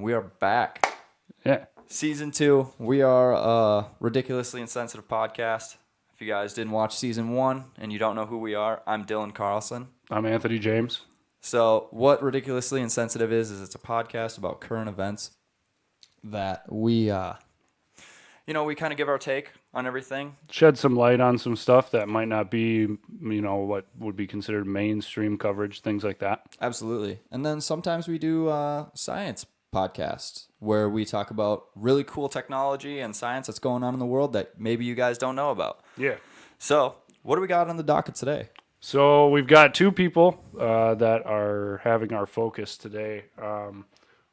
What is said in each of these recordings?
We are back. Yeah. Season 2. We are a ridiculously insensitive podcast. If you guys didn't watch season 1 and you don't know who we are, I'm Dylan Carlson. I'm Anthony James. So what Ridiculously Insensitive is it's a podcast about current events that we kind of give our take on everything. Shed some light on some stuff that might not be, what would be considered mainstream coverage, things like that. Absolutely. And then sometimes we do science podcasts where we talk about really cool technology and science that's going on in the world that maybe you guys don't know about. Yeah. So what do we got on the docket today? So we've got two people that are having our focus today.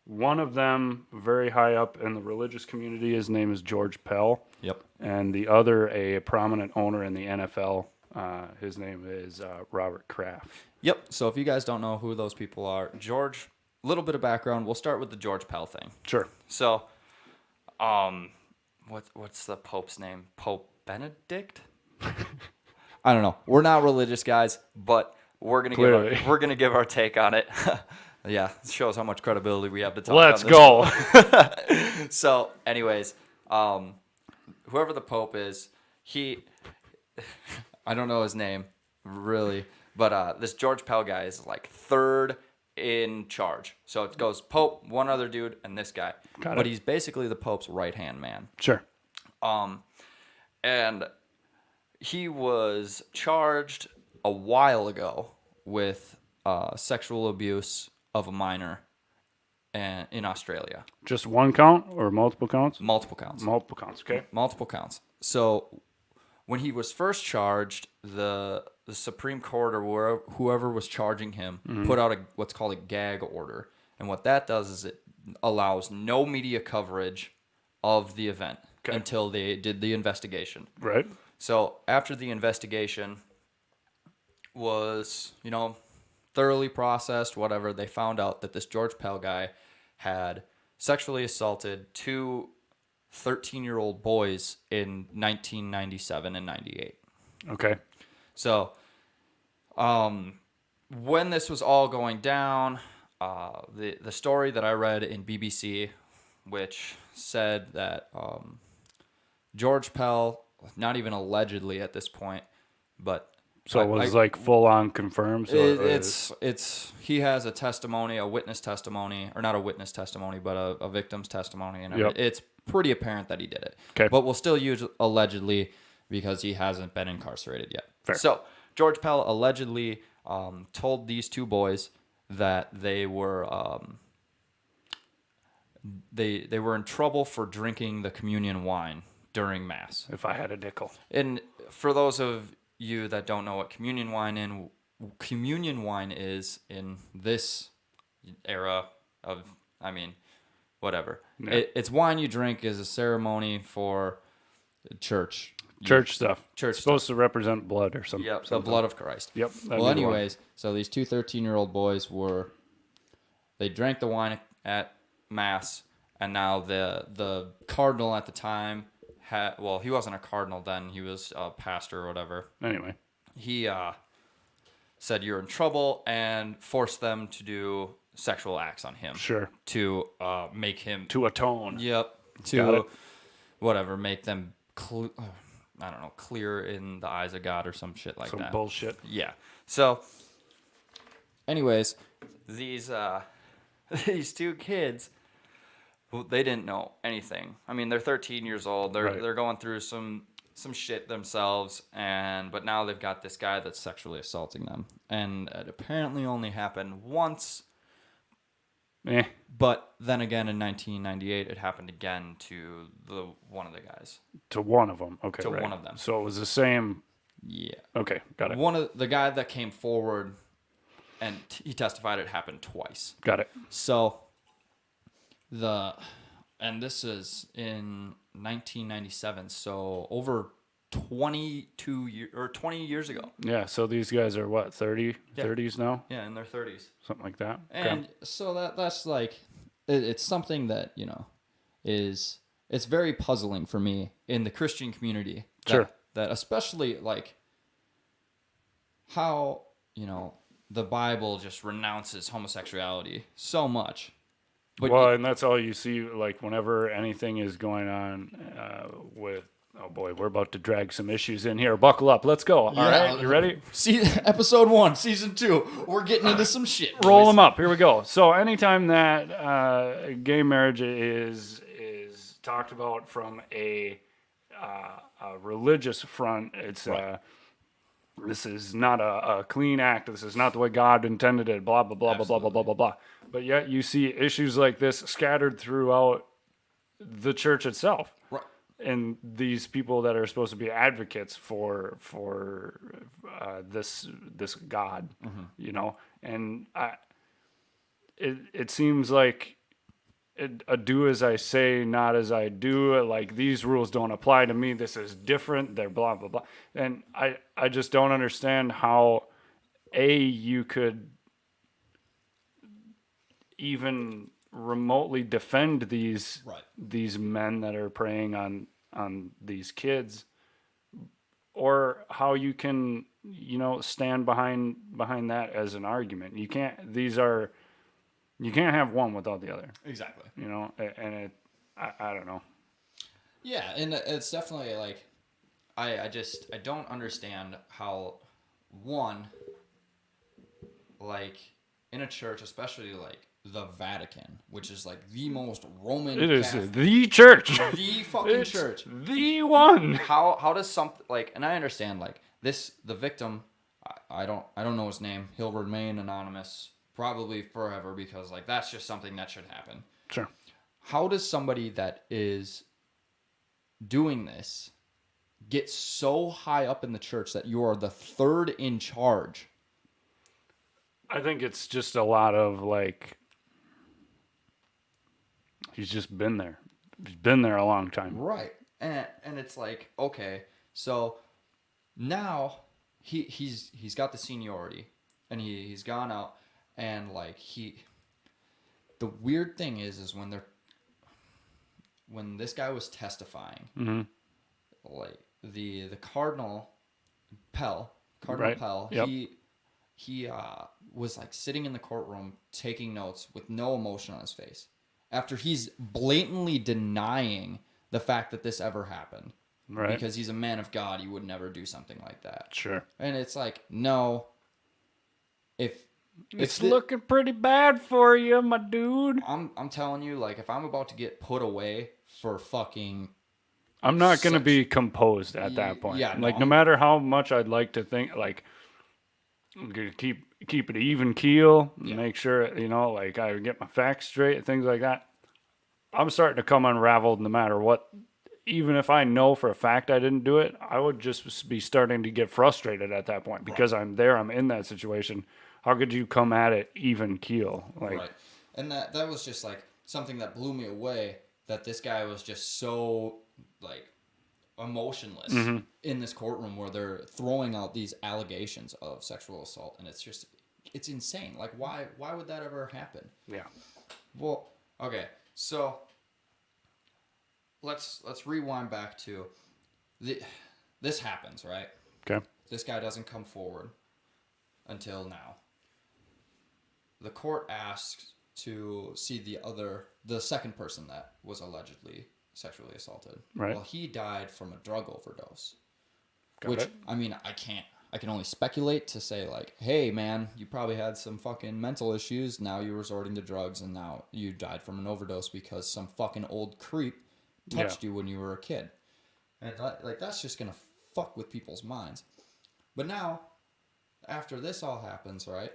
One of them very high up in the religious community. His name is George Pell. Yep. And the other, a prominent owner in the NFL. His name is Robert Kraft. Yep. So if you guys don't know who those people are, George, a little bit of background. We'll start with the George Pell thing. Sure. So, what's the Pope's name? Pope Benedict? I don't know. We're not religious guys, but we're gonna give our take on it. Yeah, it shows how much credibility we have to talk. Let's on go. So, anyways, whoever the Pope is, I don't know his name really, but this George Pell guy is like third in charge. So it goes Pope, one other dude, and this guy. But he's basically the Pope's right-hand man. Sure. And he was charged a while ago with sexual abuse of a minor in Australia. Just one count or multiple counts? Multiple counts. Multiple counts, okay. Multiple counts. So when he was first charged, the Supreme Court or whoever was charging him put out what's called a gag order. And what that does is it allows no media coverage of the event until they did the investigation. Right. So after the investigation was, thoroughly processed, whatever, they found out that this George Pell guy had sexually assaulted two 13-year-old boys in 1997 and 98. Okay. So when this was all going down, the story that I read in BBC, which said that George Pell, not even allegedly at this point, but so it was like full on confirmed. So it's he has a witness testimony, or not a witness testimony, but a victim's testimony, and it's pretty apparent that he did it. Okay. But we'll still use allegedly because he hasn't been incarcerated yet. Fair. So George Pell allegedly told these two boys that they were they were in trouble for drinking the communion wine during Mass. If I had a nickel. And for those of you that don't know what communion wine is in this era of, whatever. Yeah. It's wine you drink as a ceremony for church stuff. Church supposed to represent blood or something. Yep, the blood of Christ. Yep. Well, anyways, so these two 13-year-old boys they drank the wine at Mass, and now the Cardinal at the time he wasn't a cardinal then, he was a pastor or whatever. Anyway. He said you're in trouble and forced them to do sexual acts on him. Sure. To make him... To atone. Yep. To, whatever, make them, clear in the eyes of God or some shit like that. Some bullshit. Yeah. So, anyways, these two kids... they didn't know anything. They're 13 years old. They're going through some shit themselves, but now they've got this guy that's sexually assaulting them, and it apparently only happened once. But then again, in 1998, it happened again to one of the guys. To one of them. Okay. To one of them. So it was the same. Yeah. Okay, got it. One of the guy that came forward, and he testified it happened twice. Got it. So. And this is in 1997, so over 20 years ago. Yeah, so these guys are what, 30, Yeah. 30s now? Yeah, in their 30s. Something like that. And so that's like, it's something that, it's very puzzling for me in the Christian community. Sure. That especially like how, the Bible just renounces homosexuality so much. But Well, and that's all you see, like, whenever anything is going on with, oh boy, we're about to drag some issues in here. Buckle up. Let's go. All right, you ready? See, episode 1, season 2. We're getting into some shit. Boys. Roll them up. Here we go. So anytime that gay marriage is talked about from a religious front, it's this is not a clean act. This is not the way God intended it. Blah blah blah blah blah blah blah blah blah. But yet you see issues like this scattered throughout the church itself. Right. And these people that are supposed to be advocates for this God, you know, and it seems like a do as I say, not as I do. Like, these rules don't apply to me. This is different. They're blah blah blah, and I just don't understand how you could even remotely defend these men that are preying on these kids, or how you can, you know, stand behind that as an argument. You can't have one without the other. Exactly. You know, and I don't know. Yeah, and it's definitely like, I don't understand how, one, like, in a church, especially like the Vatican, which is like the most Roman It is Catholic, the church. the fucking It's church. the one. How does something like, and I understand like this, the victim, I don't know his name. He'll remain anonymous probably forever, because like that's just something that should happen. Sure. How does somebody that is doing this get so high up in the church that you are the third in charge? I think it's just a lot of like, he's just been there. He's been there a long time. Right. And it's like, okay, so now he's got the seniority, and he's gone out, and like the weird thing is when this guy was testifying, like the Cardinal Pell, Pell, yep. he was like sitting in the courtroom taking notes with no emotion on his face, after he's blatantly denying the fact that this ever happened. Right. Because he's a man of God, he would never do something like that. Sure. And it's like, no. It's looking pretty bad for you, my dude. I'm telling you, like, if I'm about to get put away for fucking, I'm not going to be composed at that point. Yeah, like, no matter how much I'd like to think, like, I'm going to keep it even keel, make sure, you know, like, I get my facts straight, things like that. I'm starting to come unraveled no matter what. Even if I know for a fact I didn't do it, I would just be starting to get frustrated at that point, because I'm there, I'm in that situation. How could you come at it even keel? Like, right. And that was just like something that blew me away, that this guy was just so like emotionless in this courtroom where they're throwing out these allegations of sexual assault, and it's insane. Like, why would that ever happen? Yeah. Well, okay, so let's rewind back to this happens, right? Okay. This guy doesn't come forward until now. The court asks to see the second person that was allegedly sexually assaulted. Right. Well, he died from a drug overdose. Got it. I mean, I can only speculate to say, like, hey, man, you probably had some fucking mental issues. Now you're resorting to drugs, and now you died from an overdose because some fucking old creep touched you when you were a kid. And, like, that's just going to fuck with people's minds. But now, after this all happens, right,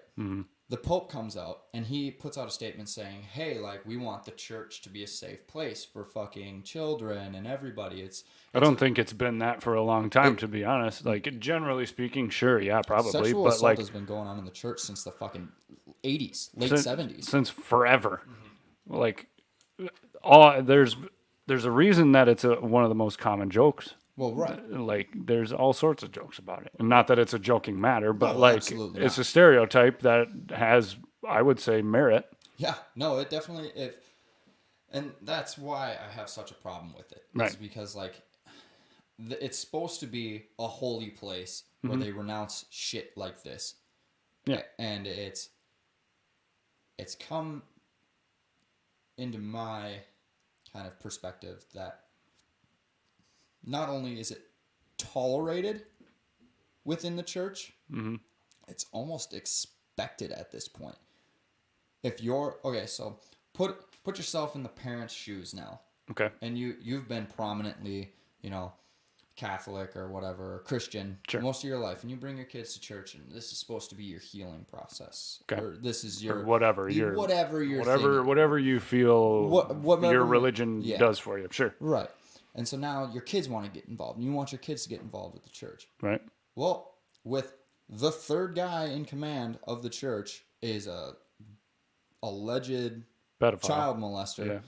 the Pope comes out, and he puts out a statement saying, hey, like, we want the church to be a safe place for fucking children and everybody. I don't think it's been that for a long time, to be honest. Like, generally speaking, sure, yeah, probably. Sexual but assault like, has been going on in the church since the fucking 80s, late since, 70s. Since forever. Like, there's a reason that it's one of the most common jokes. Well, right. Like, there's all sorts of jokes about it. And not that it's a joking matter, but No, like, absolutely it's not. a stereotype that has, I would say, merit. Yeah, no, it definitely, and that's why I have such a problem with it. Right. Is because, like, it's supposed to be a holy place where they renounce shit like this. Yeah. And it's into my kind of perspective that not only is it tolerated within the church, it's almost expected at this point. If you're okay, so put yourself in the parents' shoes now. Okay. And you've been prominently, Catholic or whatever, or Christian most of your life, and you bring your kids to church, and this is supposed to be your healing process. Okay. Or this is your or whatever you feel your religion does for you. Sure. Right. And so now your kids want to get involved, and you want your kids to get involved with the church. Right. Well, with the third guy in command of the church is a alleged pedophile, child molester.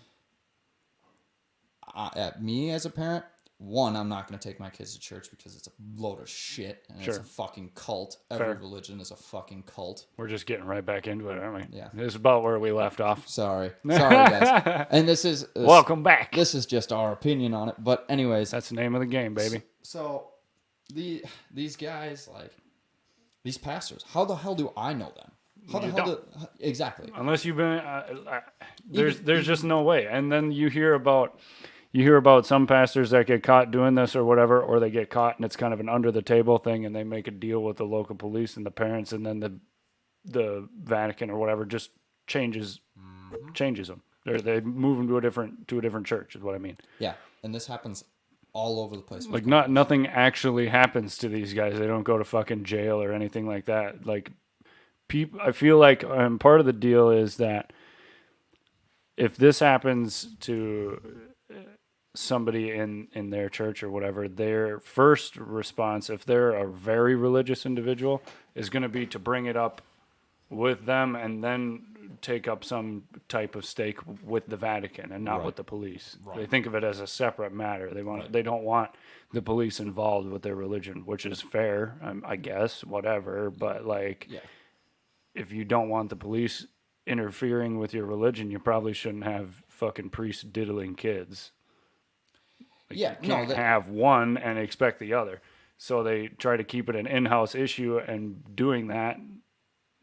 Yeah. At me as a parent, one, I'm not going to take my kids to church because it's a load of shit and it's a fucking cult. Every religion is a fucking cult. We're just getting right back into it, aren't we? Yeah. This is about where we left off. Sorry, guys. And this is welcome back. This is just our opinion on it. But anyways, that's the name of the game, baby. So these guys, like these pastors, how the hell do I know them? How the hell exactly? Unless you've been there's just no way. And then you hear about some pastors that get caught doing this or whatever, or they get caught and it's kind of an under the table thing, and they make a deal with the local police and the parents, and then the Vatican or whatever just changes them. They move them to a different church is what I mean. Yeah, and this happens all over the place. Like nothing actually happens to these guys. They don't go to fucking jail or anything like that. Like I feel like part of the deal is that if this happens to somebody in their church or whatever, their first response, if they're a very religious individual, is going to be to bring it up with them and then take up some type of stake with the Vatican and not with the police. Right. They think of it as a separate matter. They don't want the police involved with their religion, which is fair, I guess, whatever. But if you don't want the police interfering with your religion, you probably shouldn't have fucking priests diddling kids. You can't have one and expect the other. So they try to keep it an in-house issue, and doing that,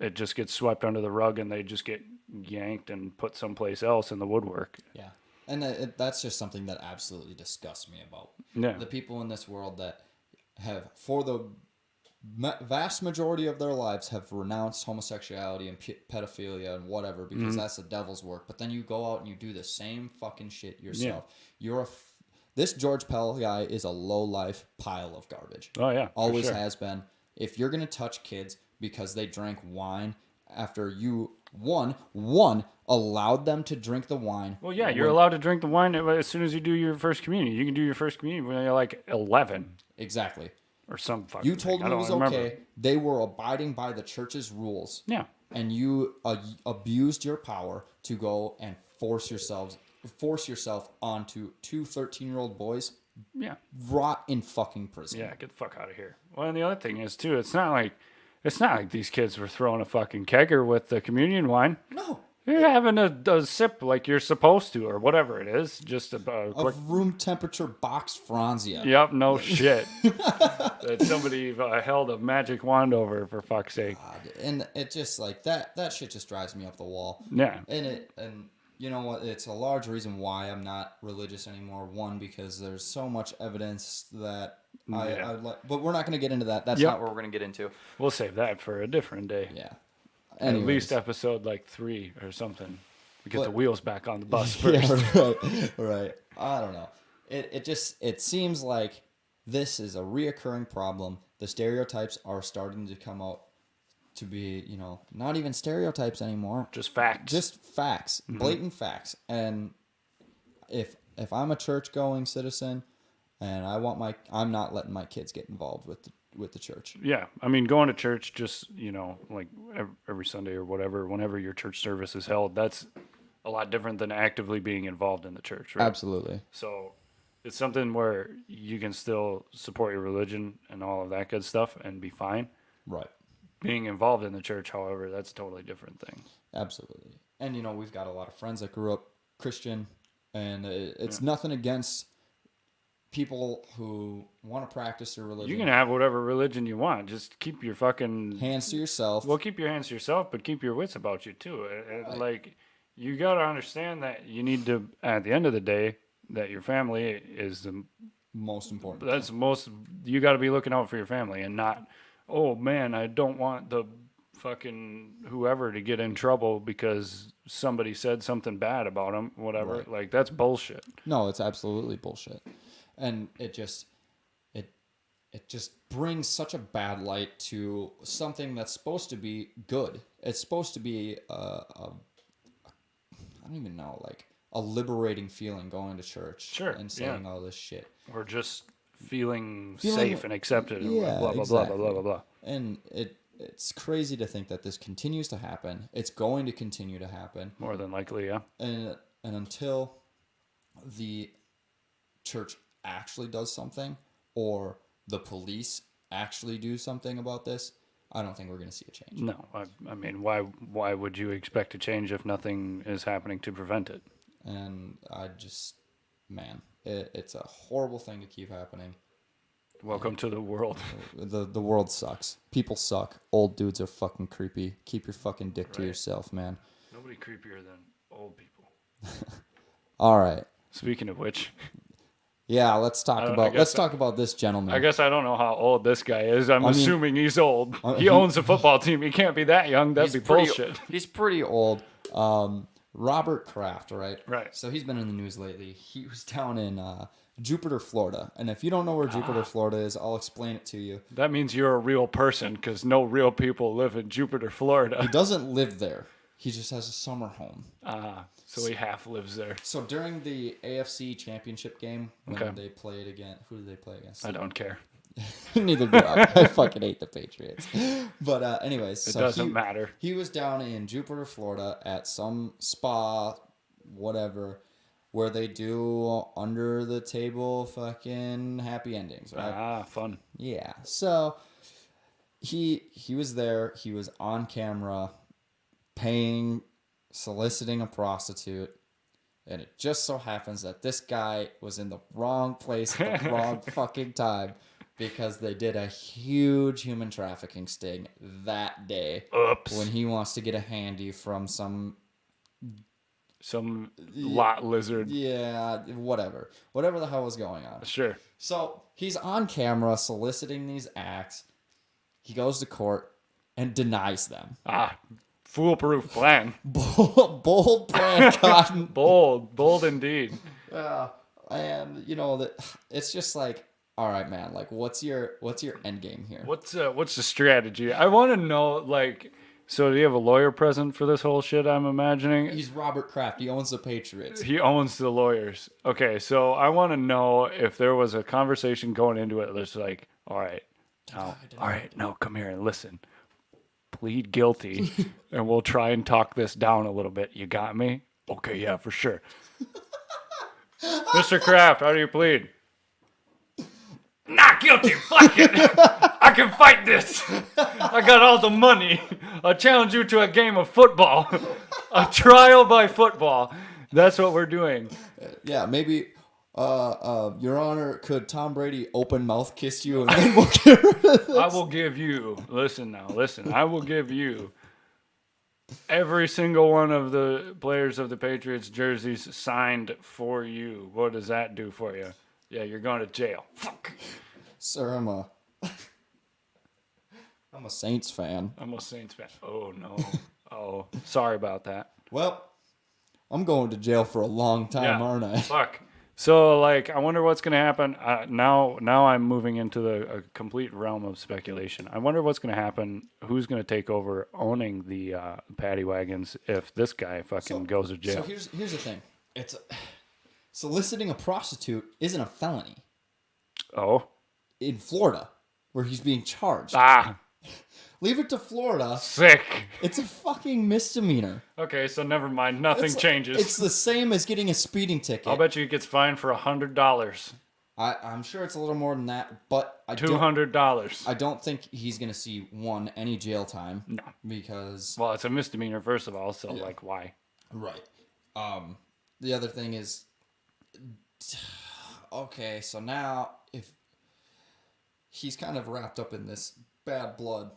it just gets swept under the rug, and they just get yanked and put someplace else in the woodwork. Yeah, and that's just something that absolutely disgusts me about the people in this world that have, for the vast majority of their lives, have renounced homosexuality and pedophilia and whatever because that's the devil's work. But then you go out and you do the same fucking shit yourself. Yeah. This George Pell guy is a low-life pile of garbage. Oh, yeah. Always has been. If you're going to touch kids because they drank wine after you, one, allowed them to drink the wine. Well, yeah, you're allowed to drink the wine as soon as you do your first communion. You can do your first communion when you're like 11. Exactly. Or some fucking You told them it was okay. They were abiding by the church's rules. Yeah. And you abused your power to go and force yourself onto two 13-year-old boys. Yeah. Rot in fucking prison. Yeah, get the fuck out of here. Well, and the other thing is too, it's not like these kids were throwing a fucking kegger with the communion wine. No. You're having a sip like you're supposed to, or whatever it is. Just a quick room temperature boxed Franzia. Yep, no shit. That somebody held a magic wand over, for fuck's sake. God. And it just like that shit just drives me up the wall. Yeah. And you know what? It's a large reason why I'm not religious anymore. One, because there's so much evidence that I like, but we're not going to get into that. That's not what we're going to get into. We'll save that for a different day. Yeah. Anyways. At least episode like 3 or something. We get the wheels back on the bus first. Yeah, right. I don't know. It seems like this is a reoccurring problem. The stereotypes are starting to come out to be, not even stereotypes anymore. Just facts. Just facts. Blatant facts. And if I'm a church-going citizen and I'm not letting my kids get involved with the church. Yeah. I mean, going to church just, like every Sunday or whatever, whenever your church service is held, that's a lot different than actively being involved in the church, right? Absolutely. So it's something where you can still support your religion and all of that good stuff and be fine. Right. Being involved in the church, however, that's a totally different thing. Absolutely. And, we've got a lot of friends that grew up Christian, and it's nothing against people who want to practice their religion. You can have whatever religion you want. Just keep your fucking hands to yourself. Well, keep your hands to yourself, but keep your wits about you too. Right. Like, you got to understand that you need to, at the end of the day, that your family is the Most important. that's most. You got to be looking out for your family and not, oh man, I don't want the fucking whoever to get in trouble because somebody said something bad about him. Whatever. Right. Like that's bullshit. No, it's absolutely bullshit, and it just brings such a bad light to something that's supposed to be good. It's supposed to be I don't even know, like a liberating feeling going to church Sure, and saying all this shit. Or just feeling Feeling- safe and accepted. And Yeah, blah blah exactly. blah blah blah blah. And it's crazy to think that this continues to happen. It's going to continue to happen. More than likely, yeah. And until the church actually does something or the police actually do something about this, I don't think we're going to see a change. No, I mean, why would you expect a change if nothing is happening to prevent it? And man, it's a horrible thing to keep happening. Welcome to the world. The world sucks. People suck. Old dudes are fucking creepy. Keep your fucking dick to yourself, man. Nobody creepier than old people. All right. Speaking of which, Yeah, let's talk about this gentleman. I guess I don't know how old this guy is. I'm assuming he's old. He he- owns a football team. He can't be that young. That'd be bullshit. He's pretty old. Robert Kraft, right? Right. So he's been in the news lately. He was down in Jupiter, Florida. And if you don't know where Jupiter, Florida is, I'll explain it to you. That means you're a real person because no real people live in Jupiter, Florida. He doesn't live there. He just has a summer home. So he half lives there. So during the AFC Championship game, when Okay. they played against, who did they play against? I don't care. Neither do I. I fucking hate the Patriots. But anyways, It doesn't matter. He was down in Jupiter, Florida at some spa, whatever, where they do under the table fucking happy endings, right? Fun. Yeah. So he was there. He was on camera, soliciting a prostitute. And it just so happens that this guy was in the wrong place at the wrong fucking time because they did a huge human trafficking sting that day. Oops. When he wants to get a handy from some lot lizard. yeah, whatever the hell was going on. Sure. So he's on camera soliciting these acts. He goes to court and denies them. Foolproof plan. Bold plan, Cotton. Bold indeed. And you know that it's just like, all right, man. Like, what's your end game here? What's the strategy? I want to know, like, so do you have a lawyer present for this whole shit? I'm imagining He's Robert Kraft. He owns the Patriots. he owns the lawyers. Okay, so I want to know if there was a conversation going into it that's like, all right, now come here and listen. Plead guilty, and we'll try and talk this down a little bit. You got me? Okay, yeah, for sure. Mr. Kraft, how do you plead? Not guilty, fuck it. I can fight this. I got all the money. I'll challenge you to a game of football. A trial by football. That's what we're doing. Yeah, maybe, Your Honor, could Tom Brady open mouth kiss you and then we'll get rid of this? I will give you, listen, I will give you every single one of the players of the Patriots jerseys signed for you. What does that do for you? Yeah, you're going to jail. Fuck. Sir, I'm a Saints fan. I'm a Saints fan. Oh, no. Oh, sorry about that. Well, I'm going to jail for a long time, aren't I? Fuck. So, like, I wonder what's going to happen. Now I'm moving into a complete realm of speculation. I wonder what's going to happen. Who's going to take over owning the paddy wagons if this guy fucking goes to jail? So here's the thing. Soliciting a prostitute isn't a felony Oh. in Florida, where he's being charged. Leave it to Florida. Sick. It's a fucking misdemeanor. Okay, so never mind. Nothing changes. It's the same as getting a speeding ticket. I'll bet you he gets fined for $100. I'm sure it's a little more than that, but $200. I don't think he's going to see any jail time. No. Because... Well, it's a misdemeanor, first of all, so, like, why? Right. The other thing is... Okay, so now, if he's kind of wrapped up in this bad blood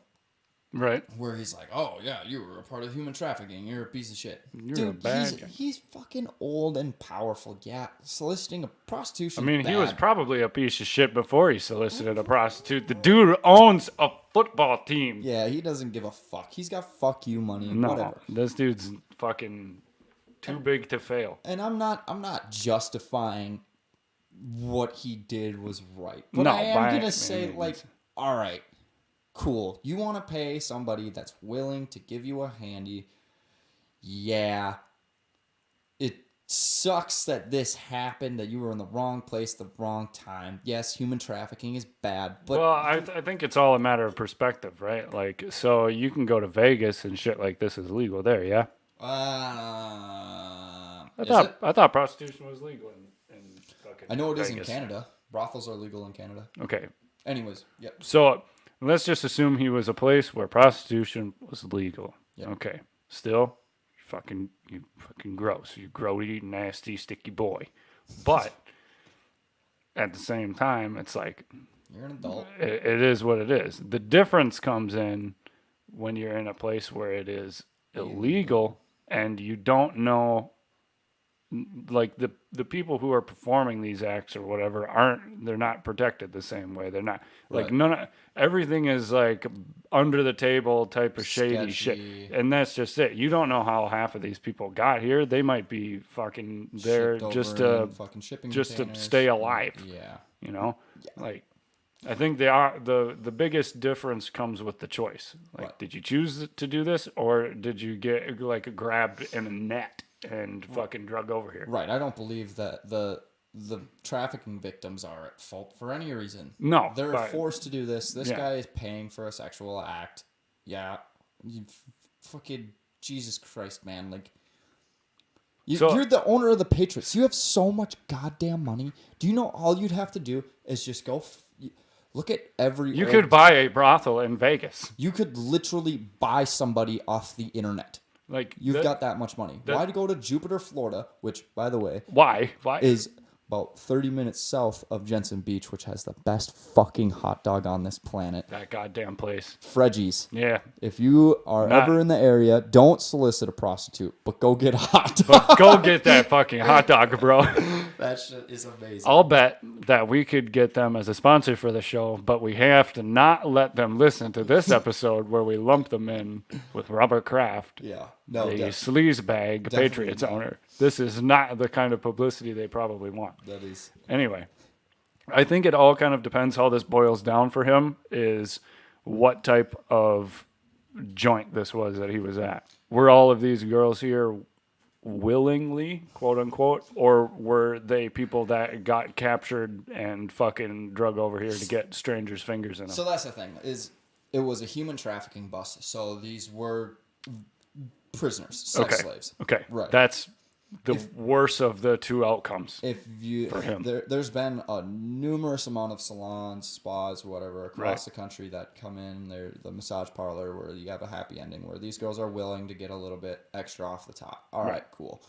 Right. where he's like, "Oh yeah, you were a part of human trafficking. You're a piece of shit." You're a bad guy. He's fucking old and powerful. Yeah, soliciting a I prostitution. mean, he was bad. probably a piece of shit before he solicited a prostitute. The dude owns a football team. Yeah, he doesn't give a fuck. He's got fuck you money. No, Whatever. this dude's fucking too big to fail. And I'm not justifying what he did was right, but No, I am by gonna any say, means. like, all right, cool. You want to pay somebody that's willing to give you a handy. Yeah. It sucks that this happened, that you were in the wrong place, the wrong time. Yes, human trafficking is bad, but Well, I think it's all a matter of perspective, right? Like, so you can go to Vegas and shit like this is legal there, yeah? I thought prostitution was legal in fucking I know it is in Vegas. Canada. Brothels are legal in Canada. Okay, Anyways, yep. so let's just assume he was a place where prostitution was legal. Yep. Okay, still, you fucking gross. You grody, nasty, sticky boy. But at the same time, it's like You're an adult. it is what it is. The difference comes in when you're in a place where it is illegal and you don't know, like the people who are performing these acts or whatever they're not protected the same way. They're not like Right. everything is like under the table type of shady Sketchy. shit, and that's just it. You don't know how half of these people got here. They might be fucking there Shipped just over to in fucking shipping just to containers. stay alive. Yeah. You know, like I think the biggest difference comes with the choice. Like, Right. did you choose to do this, or did you get like grabbed in a net and fucking drug over here? Right. I don't believe that the trafficking victims are at fault for any reason. No, They're but- forced to do this. This Yeah. guy is paying for a sexual act. Yeah. You fucking Jesus Christ, man. Like, So- you're the owner of the Patriots. You have so much goddamn money. Do you know all you'd have to do is just go look at every You old- could buy a brothel in Vegas. You could literally buy somebody off the internet. Like You've got that much money. that- Why to go to Jupiter, Florida, which, by the way, why? is about 30 minutes south of Jensen Beach, which has the best fucking hot dog on this planet. That goddamn place. Fredgie's. Yeah. If you are Not- ever in the area, don't solicit a prostitute, but go get a hot dog. But go get that fucking hot dog, bro. That shit is amazing. I'll bet that we could get them as a sponsor for the show, but we have to not let them listen to this episode where we lump them in with Robert Kraft, Yeah. No, the that sleazebag Definitely Patriots not. owner. This is not the kind of publicity they probably want. is. Anyway, I think it all kind of depends how this boils down for him is what type of joint this was that he was at. Were all of these girls here willingly, quote unquote, or were they people that got captured and fucking drug over here to get strangers' fingers in them? So that's the thing, is it was a human trafficking bus. So these were prisoners, sex slaves. Okay. Right. That's the worst of the two outcomes. If you For him. there's been a numerous amount of salons, spas, whatever across Right. the country that come in. They're the massage parlor where you have a happy ending where these girls are willing to get a little bit extra off the top. All right, cool,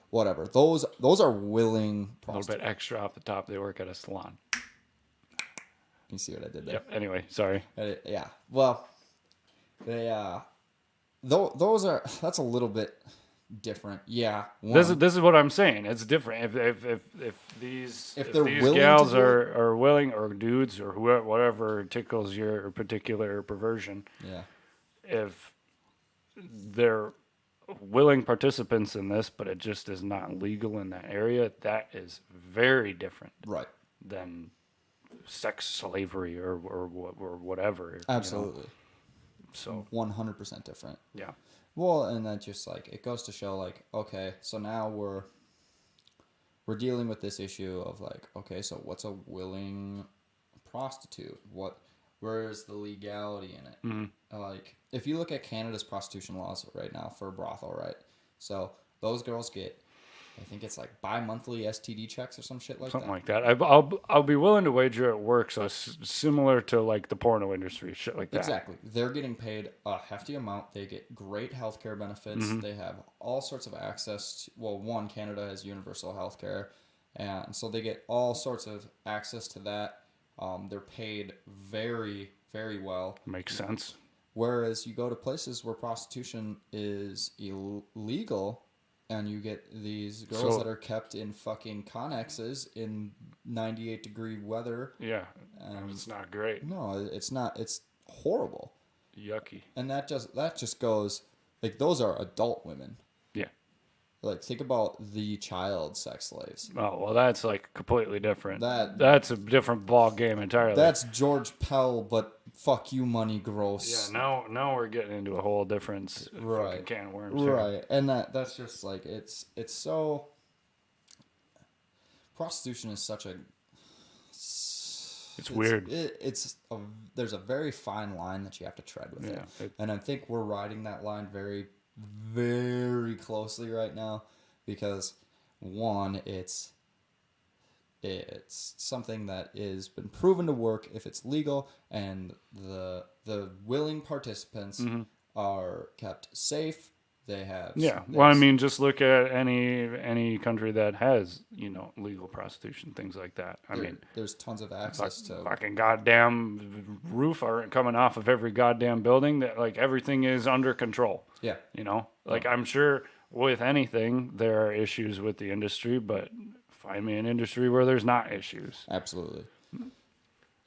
whatever. Those are willing A little prostitutes. bit extra off the top. They work at a salon. You see what I did there? Yep. Anyway, sorry. Yeah. Well, they that's a little bit different. Yeah. This one. is what I'm saying. It's different. If these If they're these willing to gals do it- are willing, or dudes, or whoever, whatever tickles your particular perversion, Yeah. if they're willing participants in this, but it just is not legal in that area, that is very different Right. than sex slavery or whatever. you know? Absolutely. So 100% different. yeah. Well, and that just like it goes to show like, okay, so now we're dealing with this issue of like, okay, so what's a willing prostitute? Where's the legality in it? Mm-hmm. Like if you look at Canada's prostitution laws right now for a brothel, right? So those girls get, I think it's like bi-monthly STD checks or some shit like Something that. like that. I'll be willing to wager it works. So it's similar to like the porno industry, shit like that. Exactly. They're getting paid a hefty amount. They get great healthcare benefits. Mm-hmm. They have all sorts of access to, well, one, Canada has universal healthcare. And so they get all sorts of access to that. They're paid very, very well. Makes sense. Whereas you go to places where prostitution is illegal, and you get these girls that are kept in fucking connexes in 98-degree weather. Yeah, it's not great. No, it's not. It's horrible. Yucky. And that just goes, like, those are adult women. Yeah. Like, think about the child sex slaves. Oh, well, that's like completely different. That's a different ball game entirely. That's George Pell, but fuck you, money, gross. Yeah, now we're getting into a whole different fucking can of worms here. Right, and that's just like it's so. Prostitution is such a. It's weird. There's a very fine line that you have to tread with it, and I think we're riding that line very, very closely right now, because one, it's something that has been proven to work if it's legal, and the willing participants are kept safe. They have Well, I mean, just look at any country that has legal prostitution, things like that. I mean, there's tons of access to fucking goddamn roof coming off of every goddamn building. That like everything is under control. Yeah, like I'm sure with anything there are issues with the industry, but find me an industry where there's not issues. Absolutely.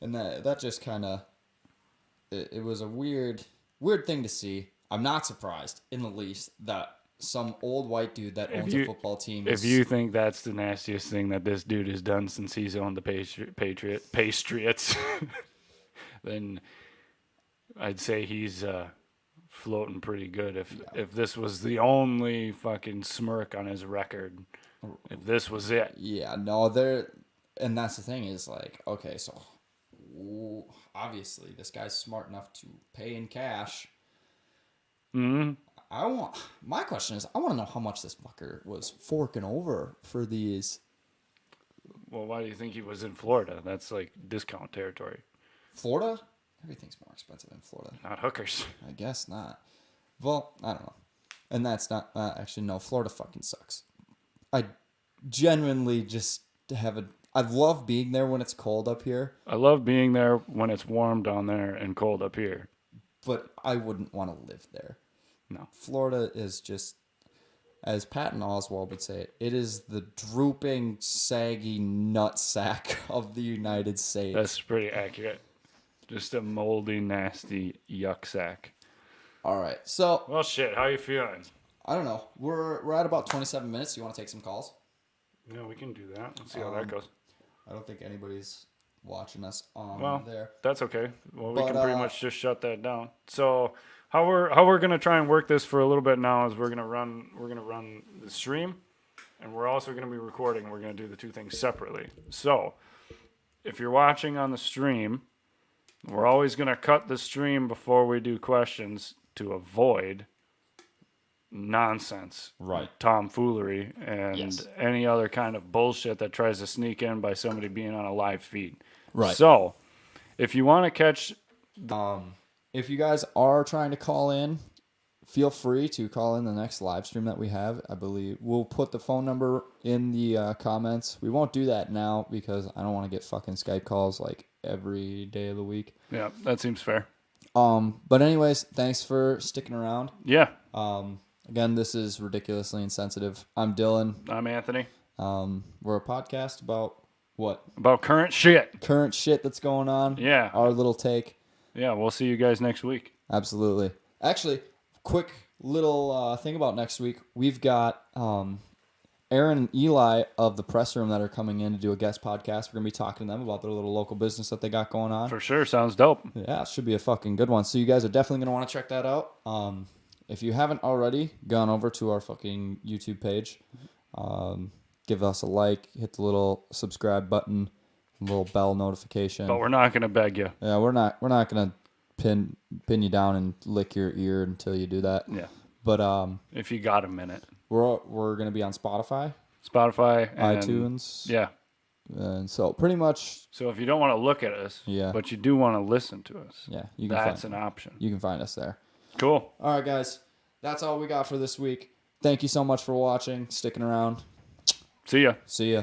And that just kind of it was a weird thing to see. I'm not surprised in the least that some old white dude that owns a football team. If you think that's the nastiest thing that this dude has done since he's owned the Patriots, then I'd say he's floating pretty good. If this was the only fucking smirk on his record, if this was it. Yeah, no, and that's the thing is like, okay, so obviously this guy's smart enough to pay in cash. My question is, I want to know how much this fucker was forking over for these. Well, why do you think he was in Florida? That's like discount territory. Florida? Everything's more expensive in Florida. Not hookers. I guess not. Well, I don't know. And that's not, actually, no, Florida fucking sucks. I genuinely just I love being there when it's cold up here. I love being there when it's warm down there and cold up here. But I wouldn't want to live there. No. Florida is just, as Patton Oswalt would say, it is the drooping, saggy nutsack of the United States. That's pretty accurate. Just a moldy, nasty yuck sack. All right. So. Well, shit. How you feeling? I don't know. We're at about 27 minutes. You want to take some calls? Yeah, we can do that. Let's see how that goes. I don't think anybody's watching us on there. That's okay. Well, we can pretty much just shut that down. So how we're gonna try and work this for a little bit now is we're gonna run the stream, and we're also gonna be recording. We're gonna do the two things separately. So if you're watching on the stream, we're always gonna cut the stream before we do questions to avoid nonsense, right? Tomfoolery and any other kind of bullshit that tries to sneak in by somebody being on a live feed. Right. So, if you want to catch, if you guys are trying to call in, feel free to call in the next live stream that we have. I believe we'll put the phone number in the comments. We won't do that now because I don't want to get fucking Skype calls like every day of the week. Yeah, that seems fair. But anyways, thanks for sticking around. Yeah. Again, this is Ridiculously Insensitive. I'm Dylan. I'm Anthony. We're a podcast about what? About current shit. Current shit that's going on. Yeah. Our little take. Yeah, we'll see you guys next week. Absolutely. Actually, quick little thing about next week. We've got Aaron and Eli of the Press Room that are coming in to do a guest podcast. We're going to be talking to them about their little local business that they got going on. For sure. Sounds dope. Yeah, it should be a fucking good one. So you guys are definitely going to want to check that out. If you haven't already gone over to our fucking YouTube page, give us a like, hit the little subscribe button, little bell notification. But we're not going to beg you. Yeah, we're not going to pin you down and lick your ear until you do that. Yeah. But if you got a minute, we're going to be on Spotify, and iTunes. Yeah. And so pretty much. So if you don't want to look at us, but you do want to listen to us, that's an option. You can find us there. Cool. All right, guys. That's all we got for this week. Thank you so much for watching, sticking around. See ya. See ya.